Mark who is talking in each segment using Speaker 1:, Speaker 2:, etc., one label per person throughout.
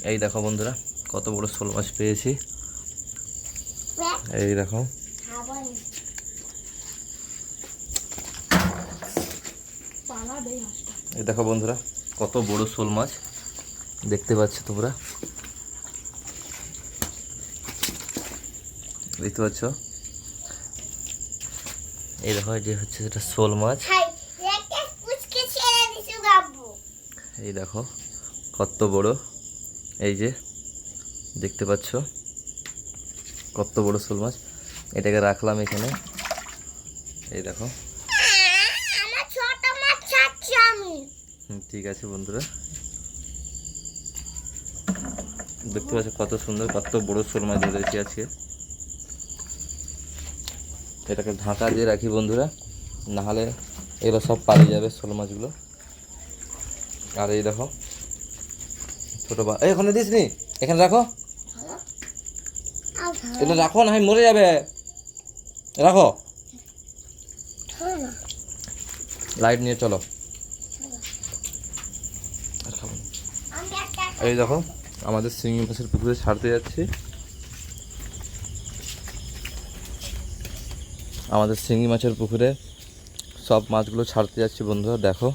Speaker 1: এই দেখো বন্ধুরা কত বড় শোল মাছ পেয়েছি। এই দেখো এই দেখো বন্ধুরা কত বড় শোল মাছ দেখতে পাচ্ছ তোমরা, দেখতে পাচ্ছ। এই দেখো যে হচ্ছে এটা শোল মাছ। এই দেখো কত বড়, এই যে দেখতে পাচ্ছ কত বড় শোল মাছ। এটাকে রাখলাম এখানে। এই দেখো ঠিক আছে বন্ধুরা, দেখতে পাচ্ছ কত সুন্দর কত বড় শোল মাছ ধরেছি আজকে। এটাকে ঢাকা দিয়ে রাখি বন্ধুরা, নাহলে এগুলো সব পালিয়ে যাবে শোল মাছগুলো। আর এই দেখো ছোটো এখানে দিস নি, এখানে রাখো, এটা রাখো না মরে যাবে, রাখো। লাইট নিয়ে চলো। এই দেখো আমাদের শিঙি মাছের পুকুরে ছাড়তে যাচ্ছি। আমাদের শিঙি মাছের পুকুরে সব মাছগুলো ছাড়তে যাচ্ছি বন্ধুরা, দেখো।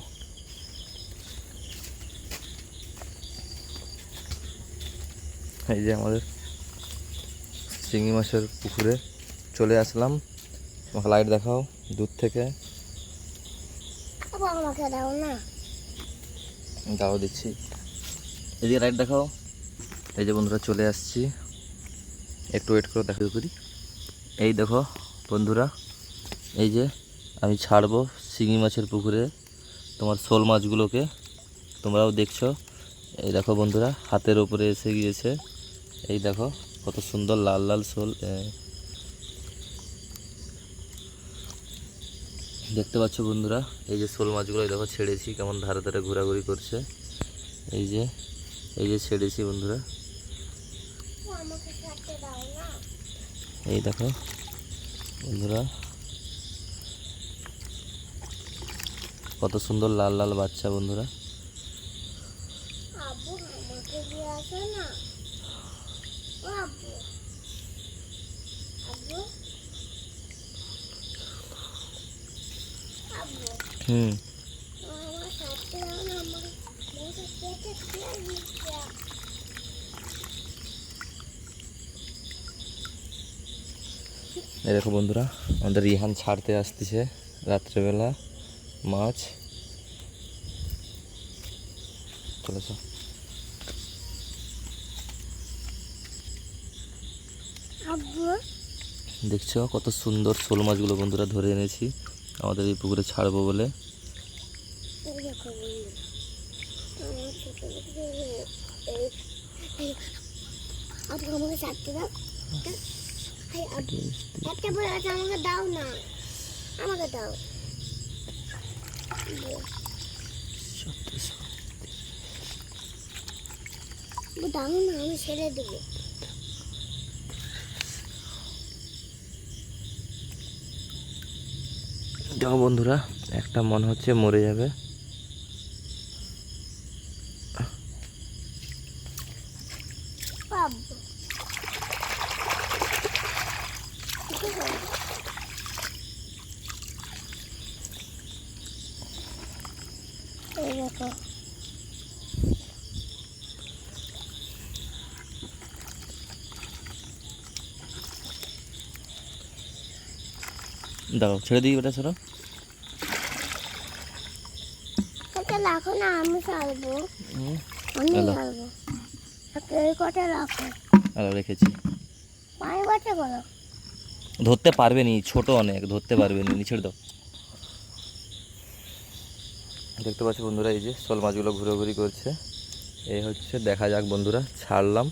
Speaker 1: এই যে আমাদের শিঙি মাছের পুকুরে চলে আসলাম। তোমাকে লাইট দেখাও দূর থেকে। দাও দিচ্ছি, এদিকে লাইট দেখাও। এই যে বন্ধুরা চলে আসছি, একটু ওয়েট করে দেখা করি। এই দেখো বন্ধুরা, এই যে আমি ছাড়বো শিঙি মাছের পুকুরে তোমার শোল মাছগুলোকে, তোমরাও দেখছো। এই দেখো বন্ধুরা হাতের উপরে এসে গিয়েছে। এই দেখো কত সুন্দর লাল লাল শোল দেখতে পাচ্ছ বন্ধুরা। এই যে শোল মাছগুলো দেখো ছেড়েছি কেমন ধারে ধারে ঘোরাঘুরি করছে। এই যে ছেড়েছি বন্ধুরা, এই দেখো বন্ধুরা কত সুন্দর লাল লাল বাচ্চা বন্ধুরা। এই দেখো বন্ধুরা আমাদের রিহান ছাড়তে আসতেছে রাত্রেবেলা মাছ। চলেছ, দেখছো কত সুন্দর শোল মাছগুলো বন্ধুরা ধরে এনেছি আমাদের এই পুকুরে ছাড়বো বলে।
Speaker 2: আমাকে দাও না, আমাকে দাও। দাও না, আমি ছেড়ে দেবো।
Speaker 1: দেখো বন্ধুরা একটা মনে হচ্ছে মরে যাবে। দাও ছেড়ে দিই, ওটা ছাড়ো।
Speaker 2: রাখো না, আমি ছাড়বো, আমি ছাড়বো। কটা রাখো,
Speaker 1: রেখেছি।
Speaker 2: পানি বাচ্চা করো,
Speaker 1: ধরতে পারবে নি, ছোট অনেক ধরতে পারবে নি, ছেড়ে দাও। দেখতে পাচ্ছ বন্ধুরা এই যে শোল মাছগুলো ঘুরোঘুরি করছে। এই হচ্ছে দেখা যাক বন্ধুরা, ছাড়লাম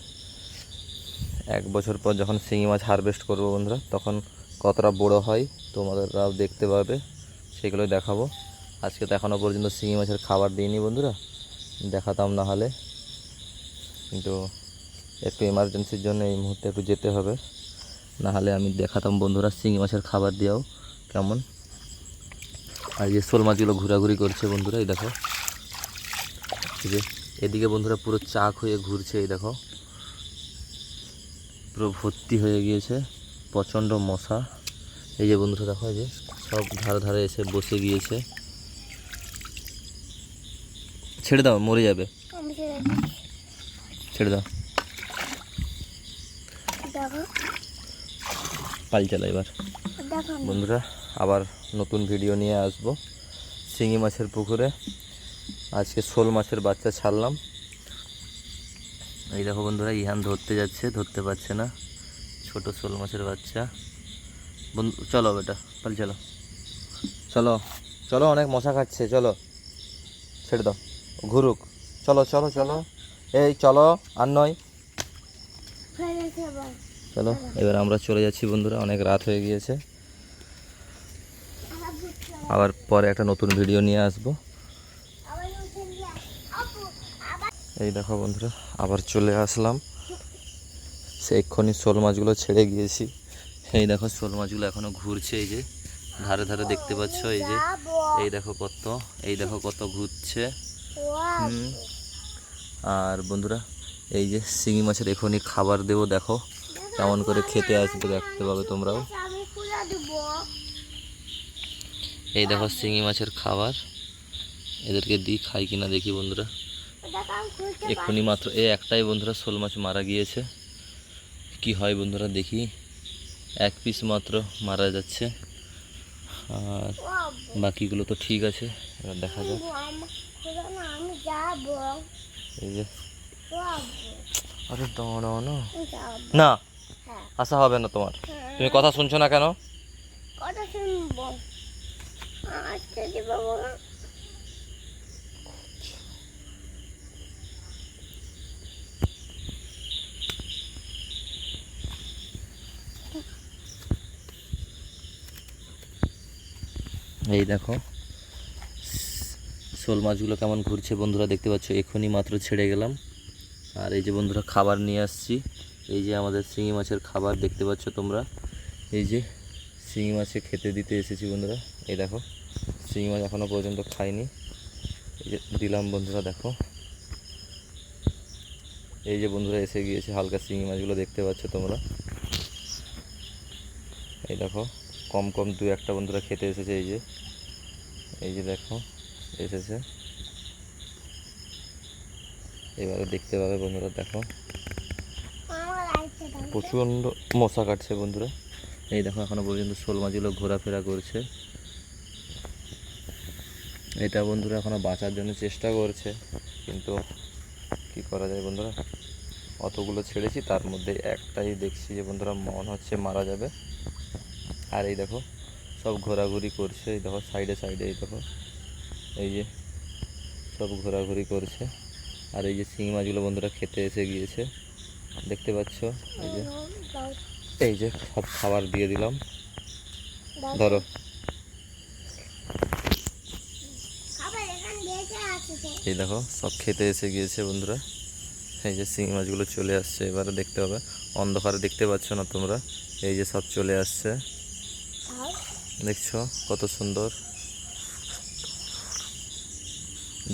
Speaker 1: 1 বছর পর যখন শিঙি মাছ হারভেস্ট করবো বন্ধুরা, তখন কতটা বড় হয় তোমাদেররাও দেখতে পাবে, সেগুলোই দেখাবো। আজকে তো এখনও পর্যন্ত শিঙি মাছের খাবার দিইনি বন্ধুরা, দেখাতাম না হলে, কিন্তু একটু এমার্জেন্সির জন্য এই মুহূর্তে একটু যেতে হবে, না হলে আমি দেখাতাম বন্ধুরা শিঙি মাছের খাবার দিয়েও কেমন। আর এই শোল মাছগুলো ঘোরাঘুরি করছে বন্ধুরা, এই দেখো এই যে এদিকে বন্ধুরা পুরো চাক হয়ে ঘুরছে, এই দেখো পুরো ভর্তি হয়ে গিয়েছে, প্রচণ্ড মশা। এই যে বন্ধুরা দেখো, এই যে সব ধারে ধারে এসে বসে গিয়েছে। ছেড়ে দাও, মরে যাবে,
Speaker 2: আমি ছেড়ে দিচ্ছি।
Speaker 1: ছেড়ে দাও।
Speaker 2: দেখো
Speaker 1: পাল চালা এবার।
Speaker 2: দেখো
Speaker 1: বন্ধুরা আবার নতুন ভিডিও নিয়ে আসবো শিঙি মাছের পুকুরে। আজকে শোল মাছের বাচ্চা ছাড়লাম। এই দেখো বন্ধুরা, ইহান ধরতে যাচ্ছে, ধরতে পারছে না, ছোট শোল মাছের বাচ্চা। বন্ধু চলো বেটা, পাল চলো, চলো চলো, অনেক মশা খাচ্ছে, চলো ছেড়ে দাও, ঘুরুক, চলো চলো চলো, এই চলো, আর নয়,
Speaker 2: ফেলেছে আবার।
Speaker 1: চলো এবার আমরা চলে যাচ্ছি বন্ধুরা, অনেক রাত হয়ে গিয়েছে।
Speaker 2: আবার ঘুরছে,
Speaker 1: আবার পরে একটা নতুন ভিডিও নিয়ে আসবো।
Speaker 2: আবার উঠে নিয়ে আপু আবার
Speaker 1: এই দেখো বন্ধুরা, আবার চলে আসলাম। সে এক্ষুনি শোল মাছগুলো ছেড়ে গিয়েছি। এই দেখো শোল মাছগুলো এখনো ঘুরছে, এই যে ধারে ধারে দেখতে পাচ্ছ, এই যে
Speaker 2: যাবো।
Speaker 1: এই দেখো কত, এই দেখো কত ঘুরছে।
Speaker 2: ওয়াও।
Speaker 1: হুম। আর বন্ধুরা এই যে শিঙি মাছের এখনই খাবার দেবো, দেখো কেমন করে খেতে আসবে, দেখতে পাবে তোমরাও।
Speaker 2: আমি খুলে দেবো।
Speaker 1: এই দেখো শিঙি মাছের খাবার, এদেরকে দিই খাই কিনা দেখি বন্ধুরা।
Speaker 2: দেখো আমি খুলতে
Speaker 1: এক্ষুনি মাত্র এই একটাই বন্ধুরা শোল মাছ মারা গিয়েছে, কি হয় বন্ধুরা দেখি, এক পিস মাত্র মারা যাচ্ছে, আর
Speaker 2: পারবো।
Speaker 1: বাকিগুলো তো ঠিক আছে। এবার দেখা যাক।
Speaker 2: খুলে না, আমি যাবো।
Speaker 1: এই যে
Speaker 2: যাবো।
Speaker 1: আরে দাঁড়াও না,
Speaker 2: আমি যাবো।
Speaker 1: না
Speaker 2: হ্যাঁ।
Speaker 1: আসা হবে না তোমার, তুমি কথা শুনছো না কেন?
Speaker 2: কথা শুনবো। আজকে দিব বলো।
Speaker 1: এই দেখো শোল মাছগুলো কেমন ঘুরছে বন্ধুরা, দেখতে পাচ্ছ, এক্ষুনি মাত্র ছেড়ে গেলাম। আর এই যে বন্ধুরা খাবার নিয়ে আসছি, এই যে আমাদের শিঙি মাছের খাবার দেখতে পাচ্ছ তোমরা, এই যে শিঙি মাছে খেতে দিতে এসেছি বন্ধুরা। এই দেখো শিঙি মাছ এখনও পর্যন্ত খাইনি, এই যে দিলাম বন্ধুরা, দেখো এই যে বন্ধুরা এসে গিয়েছে হালকা শিঙি মাছগুলো, দেখতে পাচ্ছ তোমরা। এই দেখো কম কম দু একটা বন্ধুরা খেতে এসেছে, এই যে দেখো এসেছে, এবারে দেখতে পাবে বন্ধুরা, দেখো
Speaker 2: আমার আইতে দাও।
Speaker 1: প্রচণ্ড মশা কাটছে বন্ধুরা। এই দেখো এখনো পর্যন্ত শোল মাছগুলো ঘোরাফেরা করছে, এটা বন্ধুরা এখনো বাঁচার জন্য চেষ্টা করছে, কিন্তু কি করা যায় বন্ধুরা, অতগুলো ছেড়েছি তার মধ্যে একটাই দেখছি যে বন্ধুরা মনে হচ্ছে মারা যাবে। আর এই দেখো সব ঘোরাঘুরি করছে, এই দেখো সাইডে সাইডে, এই দেখো এই যে সব ঘোরাঘুরি করছে। আর এই যে শিঙি মাছগুলো বন্ধুরা খেতে এসে গিয়েছে, দেখতে পাচ্ছ, এই যে
Speaker 2: দাও।
Speaker 1: এই যে সব খাবার দিয়ে দিলাম,
Speaker 2: দাও।
Speaker 1: ধরো।
Speaker 2: খাবার এখানে বেঁচে আছে তো।
Speaker 1: এই দেখো সব খেতে এসে গিয়েছে বন্ধুরা, এই যে শিঙি মাছগুলো চলে আসছে, এবারে দেখতে হবে, অন্ধকারে দেখতে পাচ্ছ না তোমরা, এই যে সব চলে আসছে,
Speaker 2: আর
Speaker 1: দেখছো কত সুন্দর,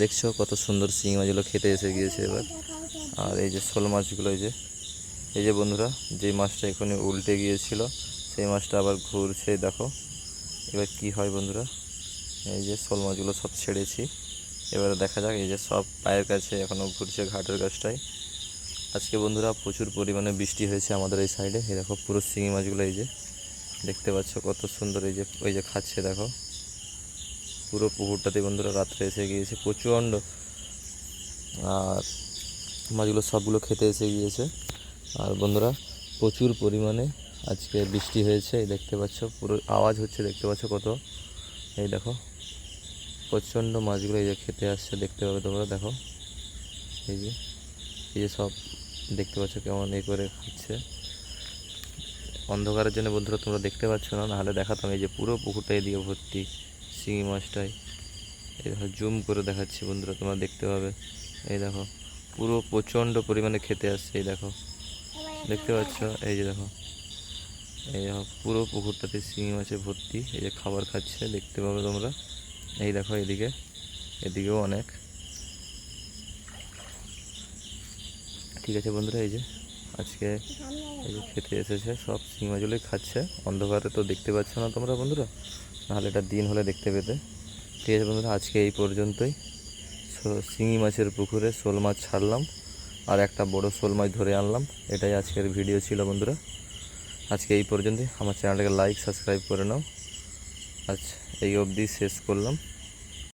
Speaker 1: দেখছো কত সুন্দর শিঙি মাছগুলো খেতে এসে গিয়েছে এবার। আর এই যে শোল মাছগুলো, এই যে বন্ধুরা যে মাছটা এখানে উল্টে গিয়েছিল সেই মাছটা আবার ঘুরছে, দেখো এবার কি হয় বন্ধুরা। এই যে শোল মাছগুলো সব ছেড়েছি, এবারে দেখা যাক, এই যে সব পায়ের কাছে এখনও ঘুরছে ঘাটের কাছটায়। আজকে বন্ধুরা প্রচুর পরিমাণে বৃষ্টি হয়েছে আমাদের এই সাইডে, এই দেখো পুরো শিঙি মাছগুলো এই যে দেখতে পাচ্ছ কত সুন্দর, এই যে ওই যে খাচ্ছে, দেখো পুরো পুকুরটাতে বন্ধুরা রাত্রে এসে গিয়েছে প্রচণ্ড, আর মাছগুলো সবগুলো খেতে এসে গিয়েছে। আর বন্ধুরা প্রচুর পরিমাণে আজকে বৃষ্টি হয়েছে, এই দেখতে পাচ্ছ পুরো আওয়াজ হচ্ছে, দেখতে পাচ্ছ কত, এই দেখো প্রচণ্ড মাছগুলো এই যে খেতে আসছে, দেখতে পাবে তোমরা, দেখো এই যে সব দেখতে পাচ্ছ কেমন এই করে খাচ্ছে। অন্ধকারের জন্য বন্ধুরা তোমরা দেখতে পাচ্ছ না, নাহলে দেখাতাম, এই যে পুরো পুকুরটা এদিকে ভর্তি শিঙি মাছটাই, এই দেখো জুম করে দেখাচ্ছি বন্ধুরা, তোমরা দেখতে পাবে, এই দেখো পুরো প্রচণ্ড পরিমাণে খেতে আসছে, এই দেখো দেখতে পাচ্ছ, এই যে দেখো এই দেখো পুরো পুকুরটাতে শিঙি মাছে ভর্তি, এই যে খাবার খাচ্ছে, দেখতে পাবে তোমরা। এই দেখো এদিকেও অনেক, ঠিক আছে বন্ধুরা, এই যে আজকে এই যে খেতে এসেছে, সব শিঙি মাছগুলোই খাচ্ছে। অন্ধকারে তো দেখতে পাচ্ছ না তোমরা বন্ধুরা, নাহলে এটা দিন হলে দেখতে পেতে। ঠিক আছে বন্ধুরা, আজকে এই পর্যন্তই। শিঙি মাছের পুকুরে শোল মাছ ছাড়লাম আর একটা বড় শোল মাছ ধরে আনলাম। এটাই আজকের ভিডিও ছিল বন্ধুরা। আজকে এই পর্যন্তই। আমার চ্যানেলটাকে লাইক সাবস্ক্রাইব করে নাও। আজ এই অবধি শেষ করলাম।